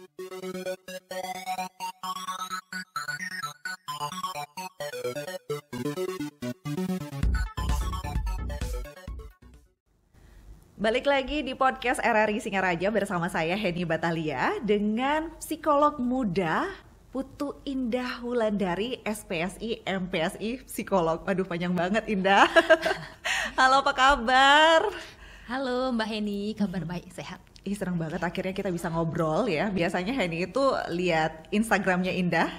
Balik lagi di podcast RRI Singaraja bersama saya Heni Batalia dengan psikolog muda Putu Indah Wulandari SPSI MPSI psikolog. Aduh panjang banget Indah. Halo apa kabar? Halo Mbak Heni, kabar baik, sehat. Senang banget akhirnya kita bisa ngobrol ya. Biasanya Heni itu lihat Instagramnya Indah,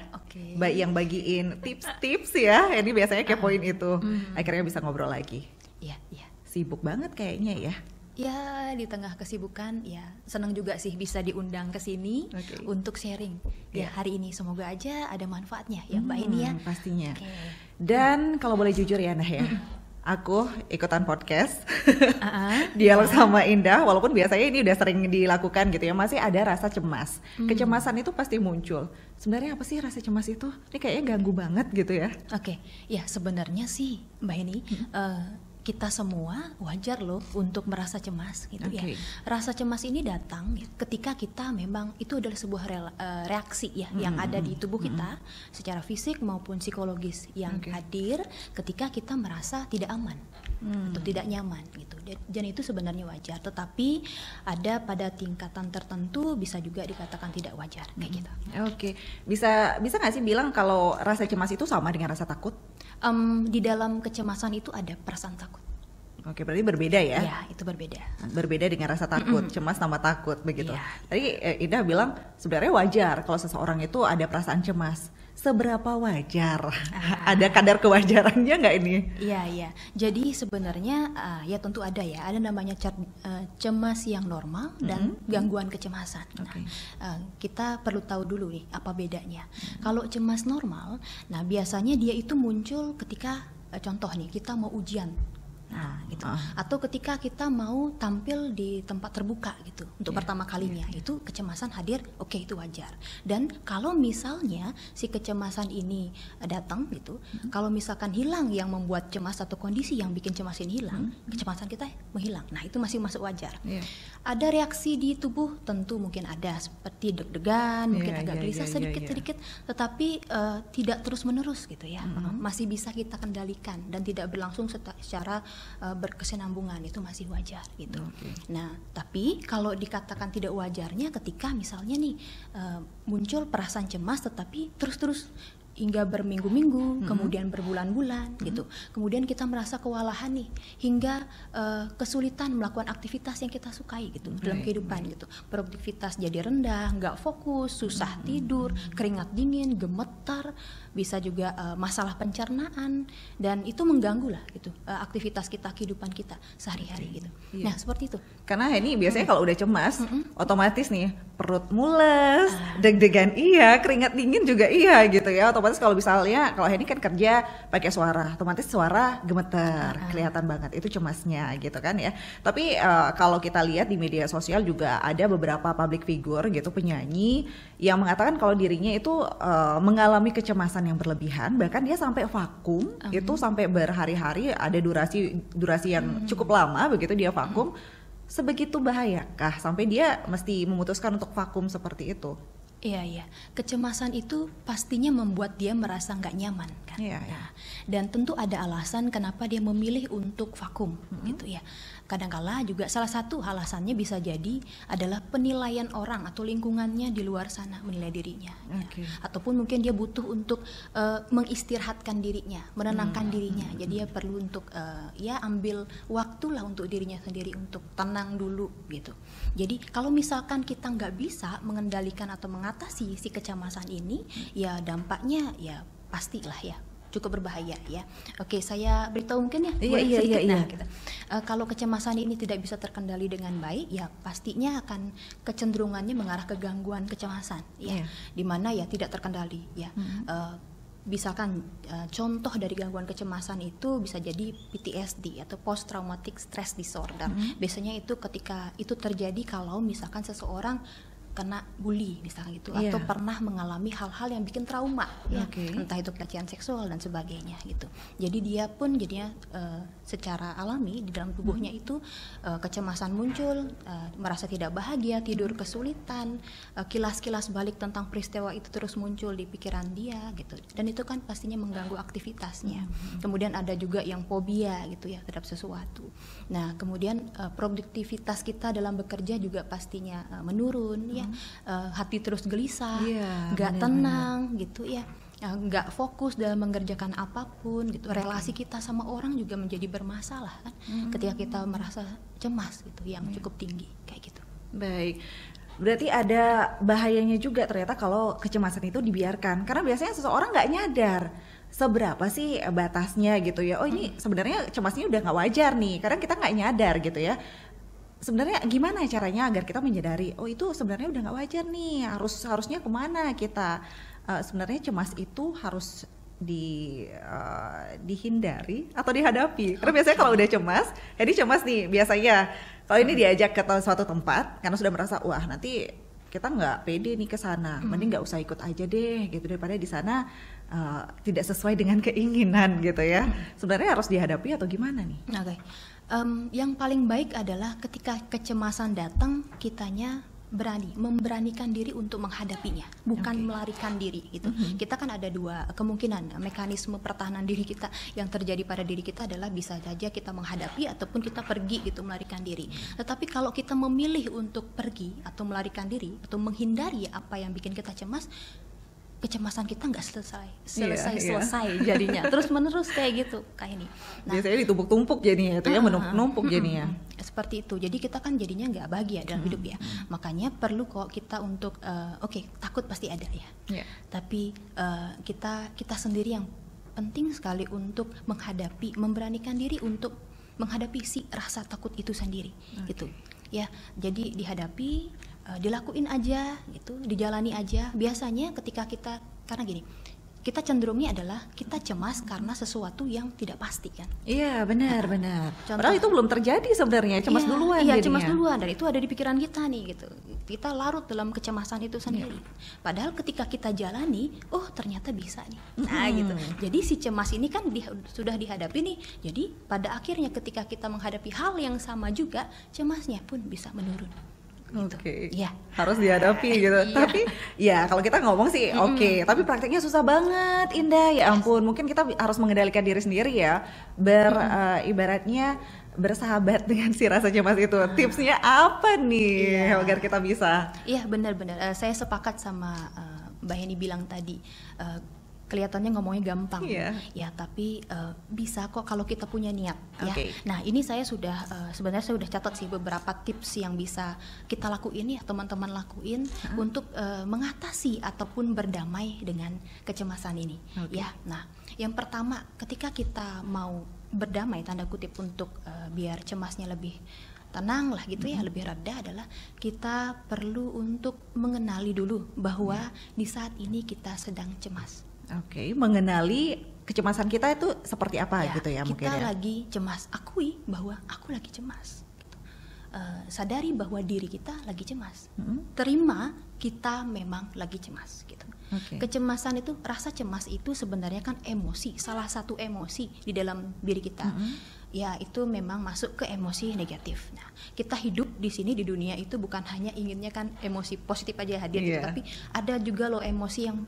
yang bagiin tips-tips ya. Heni biasanya kepoin itu. Akhirnya bisa ngobrol lagi. Iya. Sibuk banget kayaknya ya. Ya, di tengah kesibukan, ya senang juga sih bisa diundang ke sini untuk sharing. Ya, hari ini semoga aja ada manfaatnya ya Mbak Heni ya. Pastinya. Dan kalau boleh jujur ya Nah ya, aku ikutan podcast dialog sama Indah, walaupun biasanya ini udah sering dilakukan gitu ya, masih ada rasa cemas. Kecemasan itu pasti muncul. Sebenarnya apa sih rasa cemas itu? Ini kayaknya ganggu banget gitu ya. Ya sebenarnya sih Mbak Heni, kita semua wajar loh untuk merasa cemas gitu ya. Rasa cemas ini datang ketika kita memang itu adalah sebuah reaksi ya yang ada di tubuh kita secara fisik maupun psikologis yang hadir ketika kita merasa tidak aman atau tidak nyaman gitu. Dan itu sebenarnya wajar, tetapi ada pada tingkatan tertentu bisa juga dikatakan tidak wajar kayak gitu. Bisa nggak sih bilang kalau rasa cemas itu sama dengan rasa takut? Di dalam kecemasan itu ada perasaan takut. Berarti berbeda ya? Ya, itu berbeda. Berbeda dengan rasa takut, cemas sama takut begitu. Tadi Indah bilang sebenarnya wajar kalau seseorang itu ada perasaan cemas. Seberapa wajar? Ada kadar kewajarannya nggak ini? Iya. Jadi sebenarnya ya tentu ada ya. Ada namanya cemas yang normal dan gangguan kecemasan. Kita perlu tahu dulu nih apa bedanya. Kalau cemas normal, nah biasanya dia itu muncul ketika contoh nih kita mau ujian. Gitu. Atau ketika kita mau tampil di tempat terbuka gitu untuk pertama kalinya, itu kecemasan hadir, itu wajar. Dan kalau misalnya si kecemasan ini datang gitu, kalau misalkan hilang yang membuat cemas atau kondisi yang bikin cemas ini hilang, kecemasan kita menghilang. Nah, itu masih masuk wajar. Ada reaksi di tubuh tentu mungkin ada seperti deg-degan, mungkin agak gelisah sedikit-sedikit, tetapi tidak terus-menerus gitu ya. Masih bisa kita kendalikan dan tidak berlangsung secara berkesinambungan, itu masih wajar gitu. Nah, tapi kalau dikatakan tidak wajarnya ketika misalnya nih muncul perasaan cemas tetapi terus-terus hingga berminggu-minggu, kemudian berbulan-bulan gitu. Kemudian kita merasa kewalahan nih hingga kesulitan melakukan aktivitas yang kita sukai gitu dalam kehidupan gitu. Produktivitas jadi rendah, nggak fokus, susah tidur, keringat dingin, gemetar, bisa juga masalah pencernaan, dan itu mengganggu lah gitu aktivitas kita, kehidupan kita sehari-hari gitu. Nah, seperti itu. Karena ini biasanya kalau udah cemas, otomatis nih perut mules, deg-degan keringat dingin juga gitu ya. Otomatis kalau misalnya kalau Heni kan kerja pakai suara, otomatis suara gemeter, kelihatan banget itu cemasnya gitu kan ya. Tapi kalau kita lihat di media sosial juga ada beberapa public figure gitu, penyanyi yang mengatakan kalau dirinya itu mengalami kecemasan yang berlebihan, bahkan dia sampai vakum, itu sampai berhari-hari, ada durasi yang cukup lama begitu dia vakum. Sebegitu bahayakah sampai dia mesti memutuskan untuk vakum seperti itu? Iya. Kecemasan itu pastinya membuat dia merasa nggak nyaman kan. Nah, dan tentu ada alasan kenapa dia memilih untuk vakum gitu ya. Kadangkala juga salah satu alasannya bisa jadi adalah penilaian orang atau lingkungannya di luar sana menilai dirinya. Ya. Ataupun mungkin dia butuh untuk mengistirahatkan dirinya, menenangkan dirinya. Jadi dia perlu untuk ambil waktulah untuk dirinya sendiri untuk tenang dulu gitu. Jadi kalau misalkan kita nggak bisa mengendalikan atau mengatasi si kecemasan ini, ya dampaknya ya pastilah ya cukup berbahaya ya. Saya beritahu mungkin ya. Iya. Gitu. Kalau kecemasan ini tidak bisa terkendali dengan baik, ya pastinya akan kecenderungannya mengarah ke gangguan kecemasan, ya, di mana ya tidak terkendali, ya. Misalkan contoh dari gangguan kecemasan itu bisa jadi PTSD atau Post Traumatic Stress Disorder. Biasanya itu ketika itu terjadi kalau misalkan seseorang kena bully misalnya gitu, atau pernah mengalami hal-hal yang bikin trauma, ya, entah itu pelecehan seksual dan sebagainya gitu. Jadi dia pun jadinya secara alami di dalam tubuhnya itu kecemasan muncul, merasa tidak bahagia, tidur kesulitan, kilas-kilas balik tentang peristiwa itu terus muncul di pikiran dia gitu. Dan itu kan pastinya mengganggu aktivitasnya. Kemudian ada juga yang fobia gitu ya terhadap sesuatu. Nah, kemudian produktivitas kita dalam bekerja juga pastinya menurun, ya. Hati terus gelisah, nggak tenang gitu ya, nggak fokus dalam mengerjakan apapun gitu. Relasi kita sama orang juga menjadi bermasalah kan, ketika kita merasa cemas gitu yang cukup tinggi kayak gitu. Baik, berarti ada bahayanya juga ternyata kalau kecemasan itu dibiarkan, karena biasanya seseorang nggak nyadar seberapa sih batasnya gitu ya. Oh, ini sebenarnya cemasnya udah nggak wajar nih, karena kita nggak nyadar gitu ya. Sebenarnya gimana caranya agar kita menyadari, oh itu sebenarnya udah nggak wajar nih, harusnya kemana kita? Sebenarnya cemas itu harus dihindari atau dihadapi. Karena biasanya kalau udah cemas, jadi cemas nih biasanya kalau ini diajak ke suatu tempat karena sudah merasa wah nanti kita nggak pede nih ke sana, mending nggak usah ikut aja deh gitu, daripada di sana tidak sesuai dengan keinginan gitu ya. Sebenarnya harus dihadapi atau gimana nih? Oke. Yang paling baik adalah ketika kecemasan datang, kitanya memberanikan diri untuk menghadapinya, bukan melarikan diri gitu. Kita kan ada dua kemungkinan, mekanisme pertahanan diri kita yang terjadi pada diri kita adalah bisa saja kita menghadapi ataupun kita pergi gitu, melarikan diri. Tetapi kalau kita memilih untuk pergi atau melarikan diri atau menghindari apa yang bikin kita cemas, kecemasan kita nggak selesai jadinya terus menerus kayak gitu kayak ini. Nah, biasanya ditumpuk-tumpuk jadinya itu ya, menumpuk jadinya. Seperti itu. Jadi kita kan jadinya nggak bahagia dalam hidup ya. Makanya perlu kok kita untuk takut pasti ada ya. Tapi kita sendiri yang penting sekali untuk memberanikan diri untuk menghadapi si rasa takut itu sendiri gitu. Ya, jadi dihadapi, dilakuin aja gitu, dijalani aja. Biasanya ketika karena gini, kita cenderungnya adalah kita cemas karena sesuatu yang tidak pasti kan. Iya, benar. Padahal itu belum terjadi sebenarnya, cemas duluan. Iya, cemas duluan, dan itu ada di pikiran kita nih gitu. Kita larut dalam kecemasan itu sendiri. Padahal ketika kita jalani, oh ternyata bisa nih. Nah gitu. Jadi si cemas ini kan sudah dihadapi nih. Jadi pada akhirnya ketika kita menghadapi hal yang sama juga, cemasnya pun bisa menurun. Oke, harus dihadapi gitu. Tapi ya kalau kita ngomong sih tapi prakteknya susah banget, Indah. Ya ampun, mungkin kita harus mengendalikan diri sendiri ya, ibaratnya bersahabat dengan si rasa cemas itu. Tipsnya apa nih agar kita bisa? Iya, benar-benar. Saya sepakat sama Mbak Heni bilang tadi. Kelihatannya ngomongnya gampang, ya tapi bisa kok kalau kita punya niat. Ya. Nah ini saya sebenarnya saya sudah catat sih beberapa tips yang bisa kita lakuin ya, teman-teman lakuin untuk mengatasi ataupun berdamai dengan kecemasan ini. Ya, nah yang pertama ketika kita mau berdamai tanda kutip untuk biar cemasnya lebih tenang lah gitu ya, lebih reda, adalah kita perlu untuk mengenali dulu bahwa di saat ini kita sedang cemas. Mengenali kecemasan kita itu seperti apa gitu ya mungkin ya. Kita lagi cemas, akui bahwa aku lagi cemas. Gitu. Sadari bahwa diri kita lagi cemas. Terima kita memang lagi cemas gitu. Kecemasan itu, rasa cemas itu sebenarnya kan emosi, salah satu emosi di dalam diri kita. Ya itu memang masuk ke emosi negatif. Nah, kita hidup di sini di dunia itu bukan hanya inginnya kan emosi positif aja hadir gitu, tapi ada juga loh emosi yang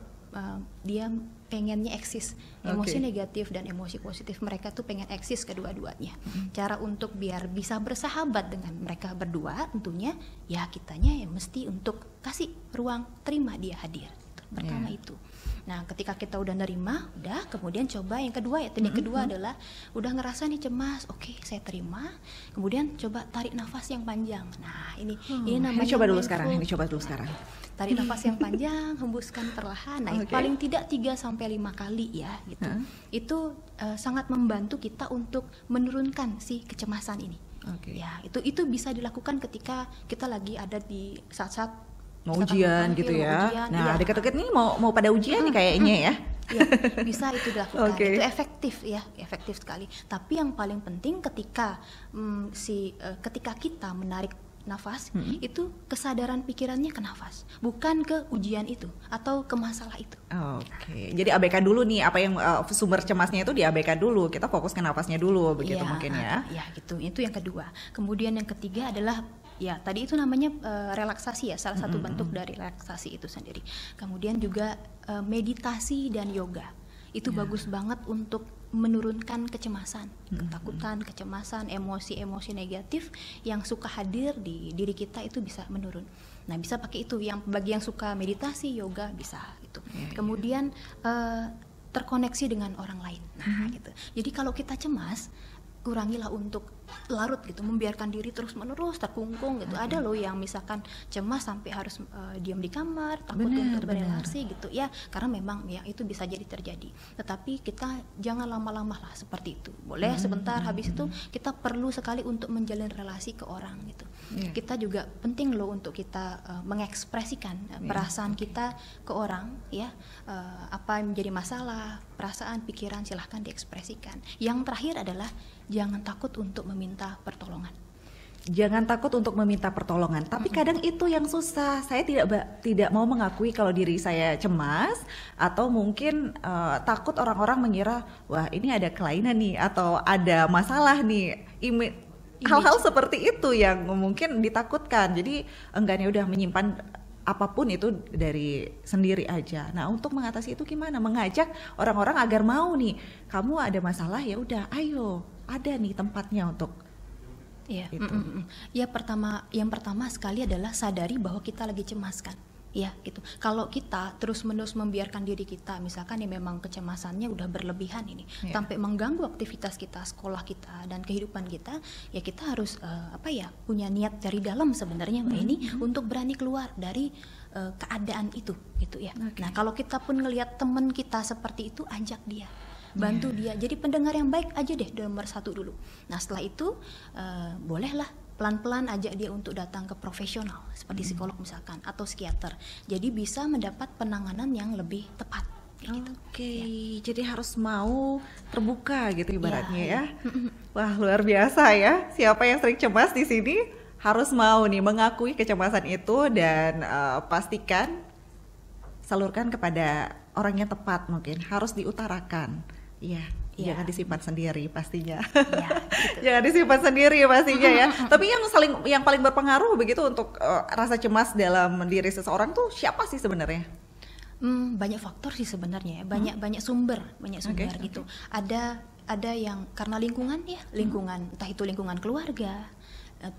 dia pengennya eksis, emosi negatif dan emosi positif, mereka tuh pengen eksis kedua-duanya. Cara untuk biar bisa bersahabat dengan mereka berdua tentunya ya kitanya ya mesti untuk kasih ruang, terima dia hadir. Pertama itu. Nah ketika kita udah nerima, udah kemudian coba yang kedua ya, teknik kedua adalah udah ngerasa nih cemas, oke saya terima, kemudian coba tarik nafas yang panjang. Nah ini namanya coba dulu sekarang. Tarik nafas yang panjang, hembuskan perlahan. Nah, paling tidak 3-5 kali ya gitu. Itu sangat membantu kita untuk menurunkan si kecemasan ini. Ya, itu bisa dilakukan ketika kita lagi ada di saat-saat mau ujian gitu ya. Nah, dekat-dekat nih mau pada ujian nih kayaknya ya. Ya, bisa itu dilakukan. Itu efektif ya, efektif sekali. Tapi yang paling penting ketika ketika kita menarik nafas, itu kesadaran pikirannya ke nafas, bukan ke ujian itu atau ke masalah itu. Oke, jadi abaikan dulu nih apa yang sumber cemasnya itu diabaikan dulu, kita fokus ke nafasnya dulu begitu mungkin ya. Ya gitu, itu yang kedua. Kemudian yang ketiga adalah ya tadi itu namanya relaksasi ya, salah satu bentuk dari relaksasi itu sendiri. Kemudian juga meditasi dan yoga. Itu bagus banget untuk menurunkan kecemasan, ketakutan, kecemasan, emosi-emosi negatif yang suka hadir di diri kita itu bisa menurun. Nah, bisa pakai itu. Yang bagi yang suka meditasi, yoga bisa gitu. Kemudian terkoneksi dengan orang lain. Nah, gitu. Jadi kalau kita cemas, kurangilah untuk larut gitu, membiarkan diri terus-menerus terkungkung gitu. Ada loh yang misalkan cemas sampai harus diam di kamar, takut untuk berrelasi gitu ya, karena memang ya itu bisa jadi terjadi. Tetapi kita jangan lama-lama lah seperti itu. Boleh sebentar, habis itu kita perlu sekali untuk menjalin relasi ke orang gitu. Kita juga penting loh untuk kita mengekspresikan perasaan kita ke orang ya. Apa yang menjadi masalah, perasaan, pikiran, silahkan diekspresikan. Yang terakhir adalah jangan takut untuk meminta pertolongan. Jangan takut untuk meminta pertolongan, tapi kadang itu yang susah. Saya tidak mau mengakui kalau diri saya cemas, atau mungkin takut orang-orang mengira, wah ini ada kelainan nih, atau ada masalah nih. Hal-hal seperti itu yang mungkin ditakutkan. Jadi enggaknya udah menyimpan apapun itu dari sendiri aja. Nah, untuk mengatasi itu gimana? Mengajak orang-orang agar mau nih, kamu ada masalah ya udah, ayo, ada nih tempatnya untuk itu. Ya yang pertama sekali adalah sadari bahwa kita lagi cemas kan. Ya gitu. Kalau kita terus-menerus membiarkan diri kita, misalkan ya memang kecemasannya udah berlebihan ini, sampai mengganggu aktivitas kita, sekolah kita dan kehidupan kita, ya kita harus punya niat dari dalam sebenarnya Mbak ini untuk berani keluar dari keadaan itu gitu ya. Nah, kalau kita pun ngelihat teman kita seperti itu, ajak dia, bantu dia, jadi pendengar yang baik aja deh, nomor satu dulu. Nah, setelah itu bolehlah pelan-pelan ajak dia untuk datang ke profesional seperti psikolog misalkan atau psikiater, jadi bisa mendapat penanganan yang lebih tepat gitu. Jadi harus mau terbuka gitu ibaratnya ya. Wah, luar biasa ya. Siapa yang sering cemas di sini harus mau nih mengakui kecemasan itu dan pastikan salurkan kepada orang yang tepat, mungkin harus diutarakan. Jangan disimpan sendiri pastinya. Gitu. Jangan disimpan sendiri pastinya ya. Tapi yang paling berpengaruh begitu untuk rasa cemas dalam diri seseorang tuh siapa sih sebenarnya? Banyak faktor sih sebenarnya, banyak sumber gitu. Ada yang karena lingkungan ya, entah itu lingkungan keluarga,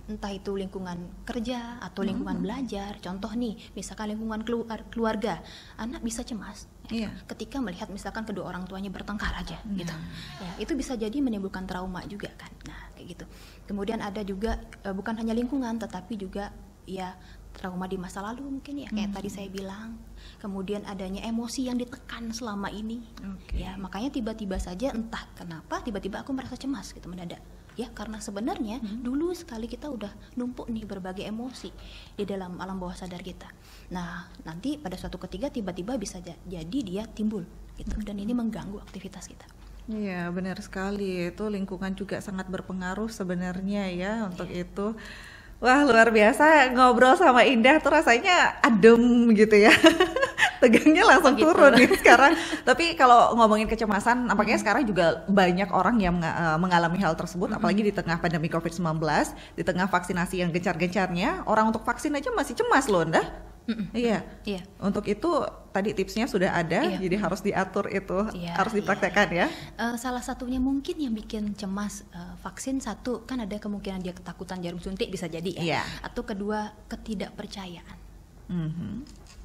entah itu lingkungan kerja atau lingkungan belajar. Contoh nih, misalkan lingkungan keluarga, anak bisa cemas ketika melihat misalkan kedua orang tuanya bertengkar aja gitu. Ya, itu bisa jadi menimbulkan trauma juga kan. Nah, kayak gitu. Kemudian ada juga bukan hanya lingkungan tetapi juga ya trauma di masa lalu mungkin ya, kayak tadi saya bilang. Kemudian adanya emosi yang ditekan selama ini. Ya, makanya tiba-tiba saja entah kenapa tiba-tiba aku merasa cemas gitu mendadak. Ya, karena sebenarnya dulu sekali kita udah numpuk nih berbagai emosi di dalam alam bawah sadar kita. Nah, nanti pada suatu ketika tiba-tiba bisa jadi dia timbul gitu, dan ini mengganggu aktivitas kita. Iya, benar sekali. Itu lingkungan juga sangat berpengaruh sebenarnya ya untuk itu. Wah, luar biasa, ngobrol sama Indah tuh rasanya adem gitu ya. Tegangnya langsung turun nih sekarang. Tapi kalau ngomongin kecemasan, nampaknya sekarang juga banyak orang yang mengalami hal tersebut, apalagi di tengah pandemi COVID-19, di tengah vaksinasi yang gencar-gencarnya, orang untuk vaksin aja masih cemas loh, Ndah. Iya. Untuk itu tadi tipsnya sudah ada, jadi harus diatur itu, harus dipraktekkan ya. Salah satunya mungkin yang bikin cemas vaksin, satu kan ada kemungkinan dia ketakutan jarum suntik bisa jadi ya. Atau kedua ketidakpercayaan.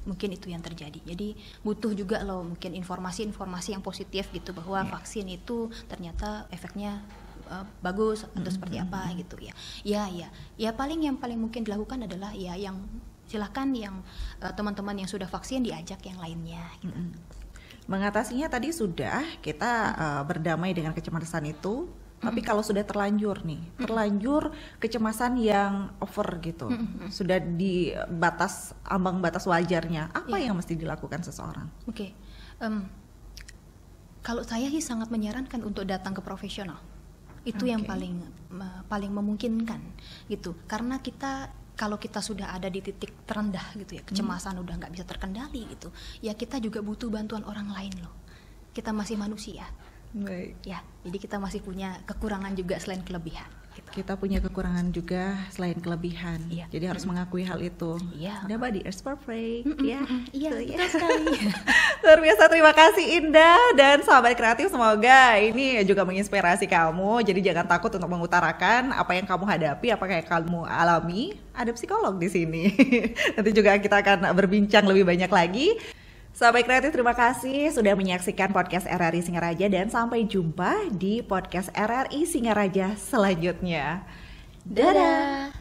Mungkin itu yang terjadi. Jadi butuh juga loh mungkin informasi-informasi yang positif gitu, bahwa vaksin itu ternyata efeknya bagus atau seperti apa gitu ya. Ya yang paling mungkin dilakukan adalah ya yang silakan yang teman-teman yang sudah vaksin diajak yang lainnya gitu. Mengatasinya tadi sudah kita berdamai dengan kecemasan itu. Tapi kalau sudah terlanjur kecemasan yang over gitu, sudah di ambang batas wajarnya, apa yang mesti dilakukan seseorang? Kalau saya sih sangat menyarankan untuk datang ke profesional. Itu yang paling memungkinkan gitu, karena kita kalau kita sudah ada di titik terendah gitu ya, kecemasan udah nggak bisa terkendali gitu, ya kita juga butuh bantuan orang lain loh. Kita masih manusia. Baik. Ya, jadi kita masih punya kekurangan juga selain kelebihan. Gitu. Kita punya kekurangan juga selain kelebihan. Iya. Jadi harus mengakui hal itu. Iya. Nobody is perfect. Iya, betul sekali. Luar biasa, terima kasih Indah dan sahabat kreatif, semoga ini juga menginspirasi kamu. Jadi jangan takut untuk mengutarakan apa yang kamu hadapi, apa yang kamu alami. Ada psikolog di sini. Nanti juga kita akan berbincang lebih banyak lagi. Sahabat kreatif, terima kasih sudah menyaksikan podcast RRI Singaraja dan sampai jumpa di podcast RRI Singaraja selanjutnya. Dadah.